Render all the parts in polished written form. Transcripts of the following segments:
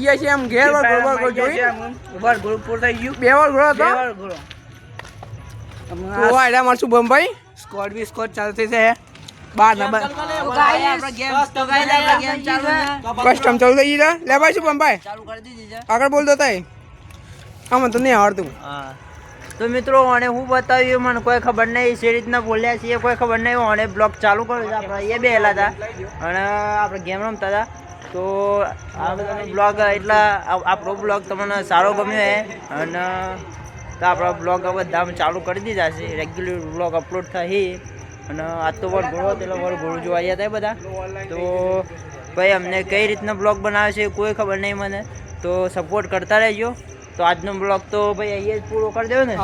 ગયા છે એમ ઘેર વાર જોઈ વાર ગ્રુપ પૂર થઈ ગયું બે વાર ઘોડો હતો તો આયડા મારશું બંભાઈ સ્કોડ બી સ્કોડ ચાલતી છે 12 નંબર કસ્ટમ ચાલુ થઈ ગઈ લે ભાઈ શું બંભાઈ ચાલુ કરી દીધી છે આગળ બોલ દો તાઈ આમાં તો નહીં આવડતું હા તો મિત્રો અને હું બતાવ્યું મને કોઈ ખબર નહીં એ રીતના બોલ્યા છીએ કોઈ ખબર નહીં અને બ્લોગ ચાલુ કર્યો છે આપણે એ બેહેલા હતા અને આપણે ગેમ રમતા હતા તો આ બધા બ્લોગ એટલા આપણો બ્લોગ તમને સારો ગમ્યો છે અને તો આપણા બ્લોગ બધા ચાલુ કરી દીધા છે રેગ્યુલર બ્લોગ અપલોડ થઈ અને આજ તો વરઘોડો એટલે વરઘોડું જોવા ગયા હતા બધા તો ભાઈ અમને કઈ રીતના બ્લોગ બનાવે છે કોઈ ખબર નહીં મને તો સપોર્ટ કરતા રહેજો તો આજનો બ્લોગ તો ભાઈ અહીંયા જ પૂરો કરી દેવો ને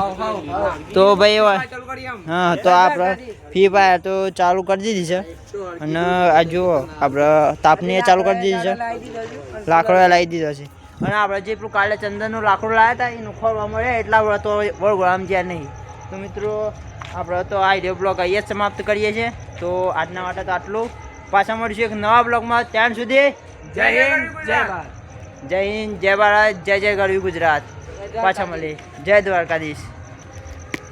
તો ભાઈ હા તો આપણે ફ્રી ફાયર તો ચાલુ કરી દીધી છે અને આ જુઓ આપણે તાપની એ ચાલુ કરી દીધી છે લાકડો લાવી દીધો છે અને આપણે જે પેલું કાલે ચંદનનું લાકડું લાવ્યા હતા એ નખોરવા મળે એટલા તો વળગોળામાં જ્યાં નહીં તો મિત્રો આપણે તો આ વિડીયો બ્લોગ અહીંયા જ સમાપ્ત કરીએ છીએ તો આજના માટે તો આટલું પાછા મળીશું એક નવા બ્લોગમાં ત્યાં સુધી જય હિન્દ જય ભારત જય હિન્દ જય ભારત જય જય ગરવી ગુજરાત પાછા મળીએ જય દ્વારકાધીશ